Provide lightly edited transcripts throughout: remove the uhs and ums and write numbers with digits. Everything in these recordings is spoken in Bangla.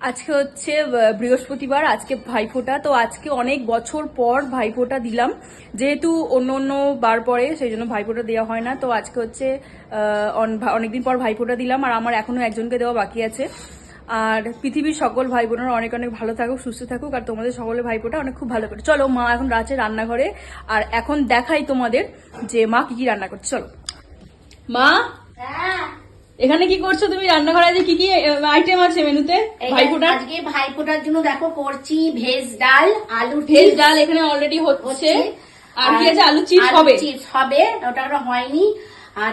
আজকে হচ্ছে বৃহস্পতিবার, আজকে ভাইফোঁটা। তো আজকে অনেক বছর পর ভাইফোঁটা দিলাম, যেহেতু অন্য অন্য বার পরে সেই জন্য ভাইফোঁটা দেওয়া হয় না। তো আজকে হচ্ছে অনেকদিন পর ভাইফোঁটা দিলাম, আর আমার এখনো একজনকে দেওয়া বাকি আছে। আর পৃথিবীর সকল ভাই বোনেরা অনেক অনেক ভালো থাকুক, সুস্থ থাকুক, আর তোমাদের সকলের ভাইফোঁটা অনেক খুব ভালো করে। চলো, মা এখন আছে রান্নাঘরে, আর এখন দেখাই তোমাদের যে মা কি কি রান্না করছে। চলো মা, এখানে কি করছো তুমি? রান্নাঘরে আজকে কি কি আইটেম আছে মেনুতে ভাইফোঁটার? আজকে ভাইফোঁটার জন্য দেখো করছি ভেজ ডাল, আলু ভেজ ডাল এখানে অলরেডি হচ্ছে। আর কি আছে? আলু চিপস হবে। চিপস হবে, ওটা হয়নি। আর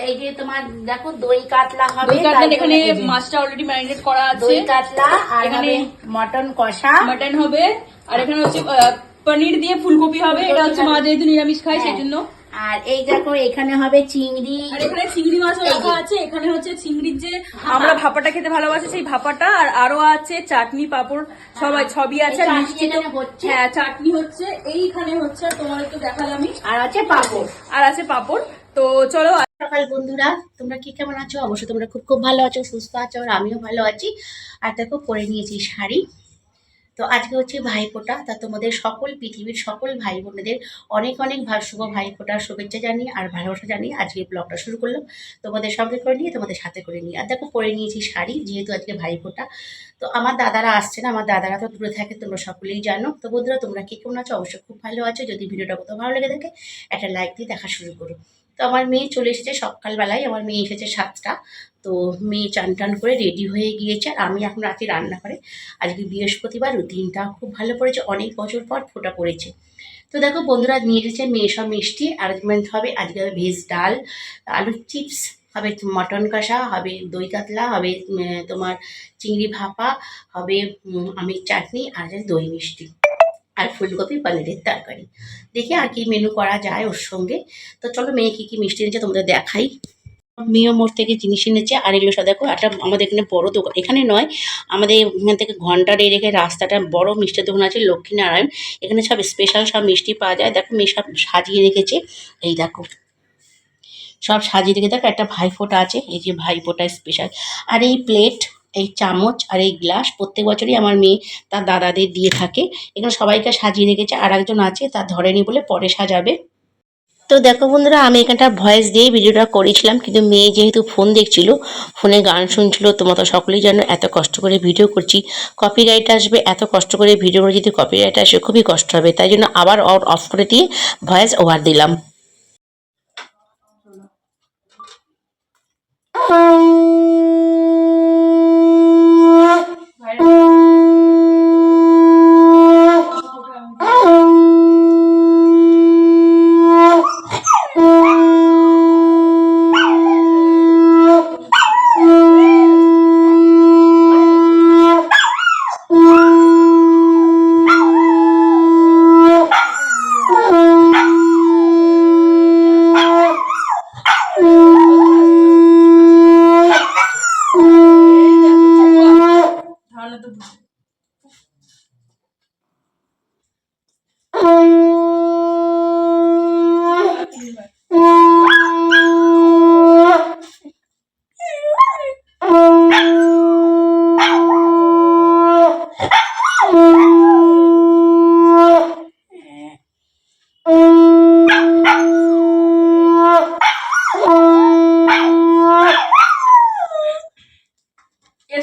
এই যে তোমার দেখো দই কাতলা হবে। দই কাতলা এখানে মাছটা অলরেডি ম্যারিনেট করা আছে। দই কাতলা আর এখানে মটন কষা, মটন হবে। আর এখানে হচ্ছে পনির দিয়ে ফুলকপি হবে। এটা হচ্ছে মা যেহেতু নিরামিষ খায় সেই জন্য। আর এই দেখো এখানে হবে চিংড়ি, আর এখানে চিংড়ি মাছও রাখা আছে। এখানে হচ্ছে চিংড়ির যে আমরা ভাপাটা খেতে ভালোবাসি সেই ভাপাটা, আর আরো আছে চাটনি পাপড় সবই আছে। আর মিষ্টি তো হ্যাঁ, চাটনি হচ্ছে এইখানে হচ্ছে, তোমার একটু দেখালামই। আর আছে পাপড়, আর আছে পাপড়। তো চলো। সকাল বন্ধুরা, তোমরা কি কেমন আছো? অবশ্যই তোমরা খুব খুব ভালো আছো, সুস্থ আছো, আর আমিও ভালো আছি। আর দেখো পরে নিয়েছি শাড়ি। তো আজকে হচ্ছে ভাইফোঁটা, তা তোমাদের সকল পৃথিবীর সকল ভাই বোনেদের অনেক অনেক শুভ ভাইফোঁটার শুভেচ্ছা জানিয়ে আর ভালোবাসা জানিয়ে আজকে ব্লগটা শুরু করলাম, তোমাদের সঙ্গে করে নিয়ে, তোমাদের সাথে করে নিয়ে। আর দেখো পরে নিয়েছি শাড়ি, যেহেতু আজকে ভাইফোঁটা। তো আমার দাদারা আসছে না, আমার দাদারা তো দূরে থাকে, তোমরা সকলেই জানো। তো বন্ধুরা, তোমরা কি কেমন আছো? অবশ্যই খুব ভালো আছো। যদি ভিডিওটা কোথাও ভালো লেগে থাকে, একটা লাইক দিয়ে দেখা শুরু করো। তো আমার মেয়ে চলে এসেছে সকালবেলায়, আমার মেয়ে এসেছে 7টা। তো মেয়ে চান টান করে রেডি হয়ে গিয়েছে, আর আমি এখন রাতে রান্না করে। আজকে বৃহস্পতিবার, দিনটা খুব ভালো পড়েছে, অনেক বছর পর ফোঁটা পড়েছে। তো দেখো বন্ধুরা, নিয়ে এসেছে মেয়ে সব মিষ্টি অ্যারেঞ্জমেন্ট হবে। আজকে হবে ভেজ ডাল, আলুর চিপস হবে, মটন কষা হবে, দই কাতলা হবে, তোমার চিংড়ি ভাপা হবে, আমের চাটনি, আর দই মিষ্টি, আর ফুলকপি পনিরের তরকারি। দেখি আর কি মেনু করা যায় ওর সঙ্গে। তো চলো মেয়ে কি কি মিষ্টি এনেছে তোমাদের দেখাই। মেয়েও মোড় থেকে জিনিস এনেছে, আর এগুলো সব দেখো। একটা আমাদের এখানে বড় দোকান, এখানে নয়, আমাদের এখান থেকে ঘন্টার রেখে রাস্তাটা বড় মিষ্টির দোকান আছে, লক্ষ্মীনারায়ণ। এখানে সব স্পেশাল সব মিষ্টি পাওয়া যায়। দেখো মেয়ে সব সাজিয়ে রেখেছে, এই দেখো সব সাজিয়ে রেখে। দেখো একটা ভাইফোঁটা আছে, এই যে ভাইফোঁটা স্পেশাল। আর এই প্লেট, এই চামচ, আর এই গ্লাস প্রত্যেক বছরই আমার মেয়ে তার দাদাদের দিয়ে থাকে। এখানে সবাইকে সাজিয়ে রেখেছে। আর একজন আছে, তার ধরেনি বলে পরে সাজাবে। তো দেখো বন্ধুরা, আমি এখানটা ভয়েস দিয়ে ভিডিওটা করেছিলাম, কিন্তু মেয়ে যেহেতু ফোন দেখছিল, ফোনে গান শুনছিল। তোমরা তো সকলেই জানো এত কষ্ট করে ভিডিও করছি, কপিরাইট আসবে। এত কষ্ট করে ভিডিও করে যদি কপিরাইট আসে খুবই কষ্ট হবে, তাই জন্য আবার অফ করে দিয়ে ভয়েস ওভার দিলাম।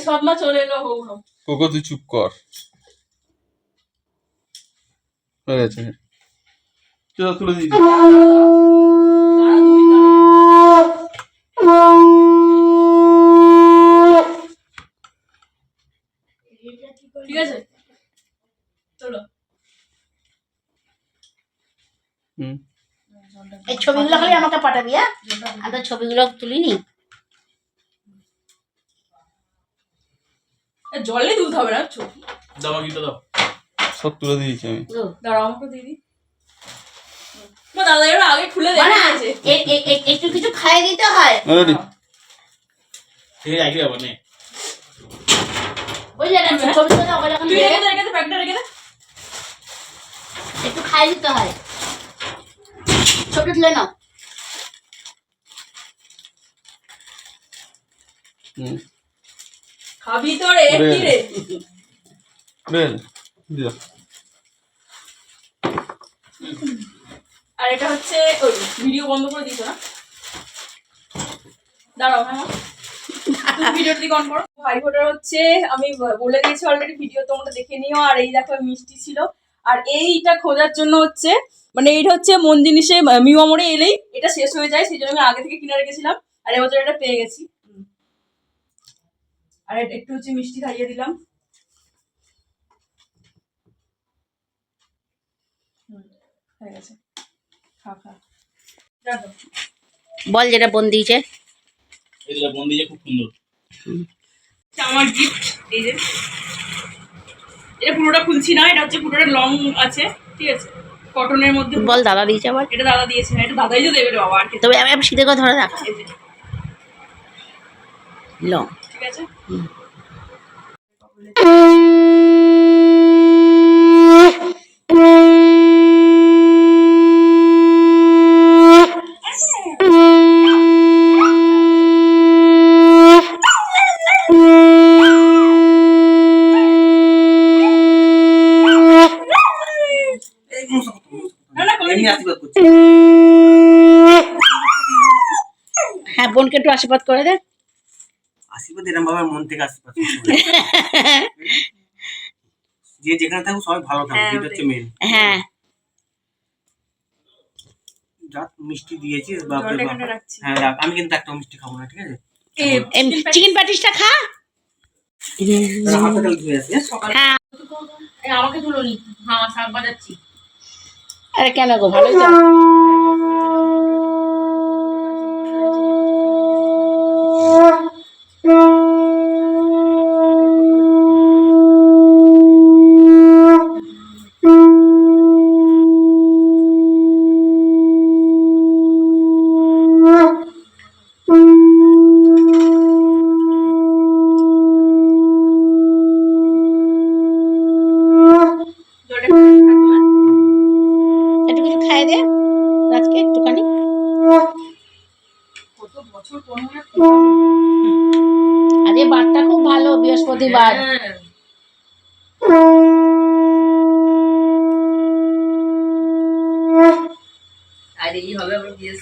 সব মা চলে এলো। হোক কোকো তুই চুপ কর, হয়ে গেছে। চলো তুলে দিই। ঠিক আছে, চলো। এই ছবিগুলো খালি আমাকে পাঠাবি, হ্যাঁ? আমি ছবিগুলো তুলিনি। জলে তুলতে হবে না, ছবি দাও গিটা দাও, সব তুলে দিয়েছি আমি। দাঁড়াও, আমাকে দিদি। দাদা এরা আগে খুলে দেখেছে, একটু কিছু খাইয়ে দিতে হয়। রেডি ঠিক আছে, আগে বনে বুঝলে না, ছবিগুলো ওকে যখন তুই রেখে দে, রেখে দে, প্যাকটা রেখে দে। একটু খাইয়ে দিতে হয়। ছবি তুলে নাও। খাবি তো রে কি রে বেল দিও। আর এটা হচ্ছে ওই ভিডিও বন্ধ করে দিত না, দাঁড়াও হ্যাঁ তুমি ভিডিওর দিকে অন করো। ভাই ফোটার হচ্ছে আমি বলে দিয়েছি অলরেডি, ভিডিও তোমরা দেখে নিও। আর এই দেখো মিষ্টি ছিল, আর এইটা খোঁজার জন্য হচ্ছে মানে এইটা হচ্ছে মন জিনিসে মিউ আমরে এলেই এটা শেষ হয়ে যায়, সেই জন্য আমি আগে থেকে কিনে রেখেছিলাম। আর এবছর এটা পেয়ে গেছি। আর একটু হচ্ছে মিষ্টি খাইয়ে দিলাম। হয়ে গেছে, খা খা রাখো। বল যেটা বোন দিয়েছে। এটা বন্ধ দিয়ে খুব সুন্দর। আমার গিফট এই যে, এটা পুরোটা খুলছি না, এটা হচ্ছে পুরোটা লং আছে, ঠিক আছে, কটনের মধ্যে। বল দাদা দিয়েছে আবার। এটা দাদা দিয়েছে, না এটা দাদাই তো দেবে রে বাবা, আর কি। তবে আমি সিধে করে ধরে রাখ। এই যে, লং। ঠিক আছে। না না কোলে এমনি আশীর্বাদ করছি। হ্যাঁ বোনকে একটু আশীর্বাদ করে দে। আশীর্বাদ এরকম ভাবে মন থেকে আশীর্বাদ করছি। যে যেখানে থাকুক সবাই ভালো থাকুক, হ্যাঁ, এটা হচ্ছে মেন। হ্যাঁ যা মিষ্টি দিয়েছিস বাপরে জলটা বাপ। এখানে রাখছি। হ্যাঁ রাখ, আমি কিন্তু একটা মিষ্টি খাবো না, ঠিক আছে? চিকেন প্যাটিসটা খা। হাতটা তাহলে ধুয়ে আসি, হ্যাঁ? সকালে হ্যাঁ আমাকে তুলো নি, হ্যাঁ শাক বাজাচ্ছি। আরে কেন গো, ভালোই তো। জলটা থাকবে না। একটু কিছু খাইয়ে দে আজকে একটুখানি। কত বছর পর মনে হয় আজকে বারটা খুব ভালো, বৃহস্পতিবার। আরে এই হবে আবার বিয়ে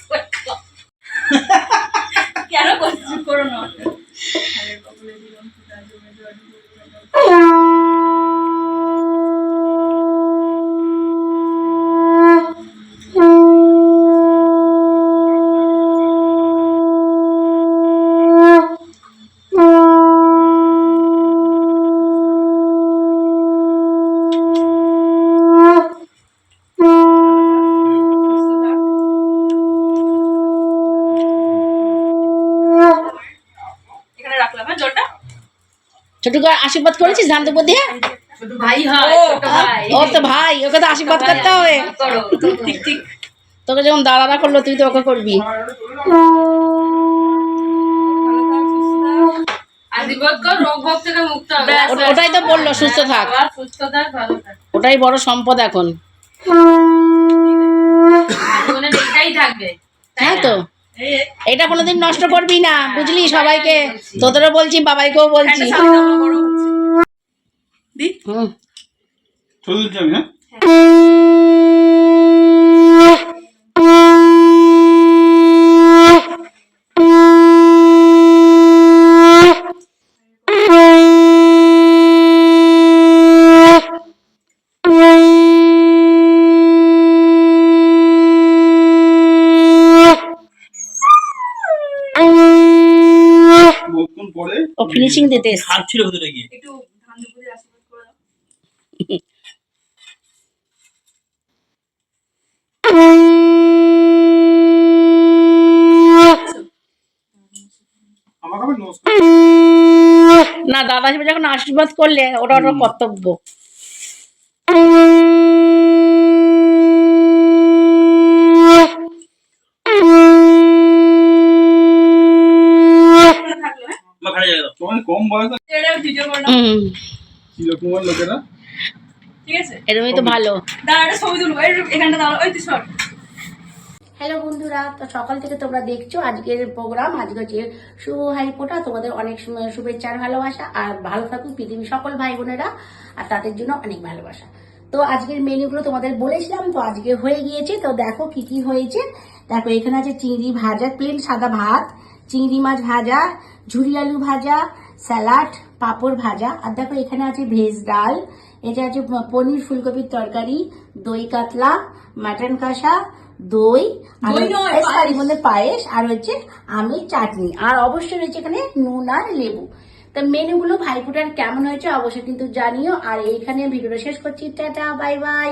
কেন করছি, করো না। আরে কপালে দিলাম ফুটা জমে এখানে রাখলাম। হ্যাঁ জলটা ছোটকে আশীর্বাদ করেছিস ধান দুপুর দিয়ে? ছোট ভাই হয়, ছোট ভাই। ওর তো ভাই, ওকে তো আশীর্বাদ করতে হবে। করো ঠিক ঠিক। তোকে যখন দাঁড়ানা করলো তুই তো ওকে করবি। আশীর্বাদ কর, রোগ ভোগ থেকে মুক্ত হবে। ওটাই তো বললো, সুস্থ থাক। সুস্থ থাক, ভালো থাক, ওটাই বড় সম্পদ এখন। জীবনে এটাই থাকবে। হ্যাঁ তো, এটা কোনোদিন নষ্ট করবি না, বুঝলি? সবাইকে, তোদেরও বলছি, বাবাইকেও বলছি। হুম ছবি তুলছি আমি, হ্যাঁ? বহুক্ষণ পরে ও ফিনিশিং দিতে এসছে। হাত ছিল ভেতরে গিয়ে। একটু ধান দুপুরে আশীর্বাদ করে দাও। আমার হবে নমস্কার। না, দাদা হিসেবে যখন আশীর্বাদ করলে ওটা ওটা কর্তব্য। থাকলো। হ্যাঁ আমার ঘাড়ে জায়গা দাও। তোমার কম বয়স এটা ভিডিও করলাম, চিরকুমার লোকেরা ঠিক আছে। এরকমই তো ভালো। দাঁড়া একটা ছবি তুলবো, এখানটা দাঁড়াও, ওই তুই সর। হ্যালো বন্ধুরা, তো সকাল থেকে তোমরা দেখছো আজকের প্রোগ্রাম। আজকে হচ্ছে শুভ ভাইফোঁটা। তোমাদের অনেক শুভেচ্ছা আর ভালোবাসা, আর ভালো থাকুক পৃথিবীর সকল ভাই বোনেরা, আর তাদের জন্য অনেক ভালোবাসা। তো আজকের মেনুগুলো তোমাদের বলেছিলাম, তো আজকে হয়ে গিয়েছে। তো দেখো কি কি হয়েছে। দেখো এখানে আছে চিংড়ি ভাজা, প্লেন সাদা ভাত, চিংড়ি মাছ ভাজা, ঝুরি আলু ভাজা, স্যালাড, পাঁপড় ভাজা। আর দেখো এখানে আছে ভেজ ডাল, এটা আছে পনির ফুলকপির তরকারি, দই কাতলা, মাটন কষা, দই আর দই নয়, তারই মধ্যে পায়েস, আর হচ্ছে আমের চাটনি, আর অবশ্যই রয়েছে এখানে নুন আর লেবু। তো মেনুগুলো ভাইফোঁটার কেমন হয়েছে অবশ্যই কিন্তু জানিও। আর এইখানে ভিডিওটা শেষ করছি। Tata, bye bye.